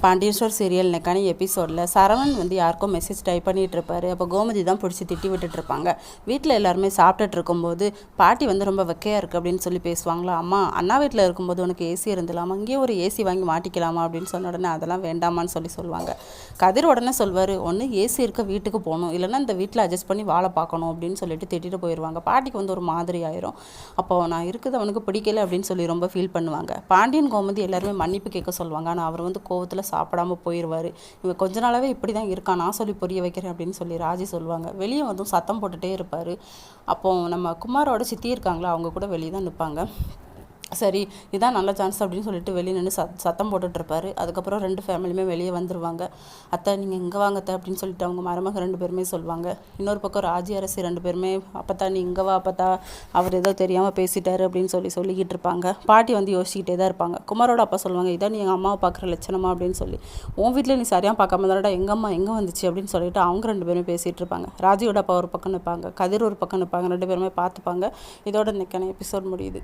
Pandian store serial நெக்கான எபிசோடில் சரவணன் வந்து யாருக்கும் மெசேஜ் டைப் பண்ணிகிட்டு இருப்பாரு. அப்போ கோமதி தான் பிடிச்சி திட்டி விட்டுட்டு இருப்பாங்க. வீட்டில் எல்லாருமே சாப்பிட்டுட்டு இருக்கும்போது பாட்டி வந்து ரொம்ப வெக்கையாக இருக்குது அப்படின்னு சொல்லி பேசுவாங்களா. அம்மா அண்ணா வீட்டில் இருக்கும்போது உனக்கு ஏசி இருந்தலாமா, அங்கேயே ஒரு ஏசி வாங்கி மாட்டிக்கலாமா அப்படின்னு சொன்ன உடனே அதெல்லாம் வேண்டாமான்னு சொல்லுவாங்க. கதிர் உடனே சொல்வார், ஒன்று ஏசி இருக்க வீட்டுக்கு போகணும், இல்லைன்னா இந்த வீட்டில் அட்ஜஸ்ட் பண்ணி வாழை பார்க்கணும் அப்படின்னு சொல்லிட்டு திட்டிட்டு போயிடுவாங்க. பாட்டிக்கு வந்து ஒரு மாதிரி ஆயிரும். அப்போது நான் இருக்குது அவனுக்கு பிடிக்கல அப்படின்னு சொல்லி ரொம்ப ஃபீல் பண்ணுவாங்க. பாண்டியன் கோமதி எல்லாருமே மன்னிப்பு கேட்க சொல்லுவாங்க. ஆனால் அவர் வந்து கோவத்தில் சாப்பிடாம போயிடுவார். இவன் கொஞ்ச நாளாகவே இப்படி தான் இருக்கான், நான் சொல்லி புரிய வைக்கிறேன் அப்படின்னு சொல்லி ராஜி சொல்லுவாங்க. வெளியே வந்து சத்தம் போட்டுகிட்டே இருப்பார். அப்போது நம்ம குமாரோட சித்தி இருக்காங்களா, அவங்க கூட வெளியே தான் நிற்பாங்க. சரி இதான் நல்ல சான்ஸ் அப்படின்னு சொல்லிட்டு வெளியே நின்று சத்தம் போட்டுட்ருப்பாரு. அதுக்கப்புறம் 2 ஃபேமிலியுமே வெளியே வந்துடுவாங்க. அத்தை நீங்கள் இங்கே வாங்க அத்தை அப்படின்னு சொல்லிட்டு அவங்க மருமக 2 பேருமே சொல்லுவாங்க. இன்னொரு பக்கம் ராஜி அரசி 2 பேருமே அப்பத்தா நீ இங்கே வா அப்பத்தா, அவர் ஏதோ தெரியாமல் பேசிட்டாரு அப்படின்னு சொல்லிக்கிட்டு இருப்பாங்க. பாட்டி வந்து யோசிச்சுக்கிட்டே தான் இருப்பாங்க. குமாரோட அப்பா சொல்லுவாங்க, இதான் நீ எங்கள் அம்மாவை பார்க்குற லட்சணமா அப்படின்னு சொல்லி, உன் வீட்டில் நீ சரியாக பார்க்காம தானடா எங்கள் அம்மா எங்கே வந்துச்சு அப்படின்னு சொல்லிட்டு அவங்க 2 பேருமே பேசிகிட்டு இருப்பாங்க. ராஜியோட அப்பா ஒரு பக்கம் நிற்பாங்க, கதிர் ஒரு பக்கம் நிற்பாங்க. 2 பேருமே பார்த்துப்பாங்க. இதோட இன்னைக்கான எபிசோட் முடியுது.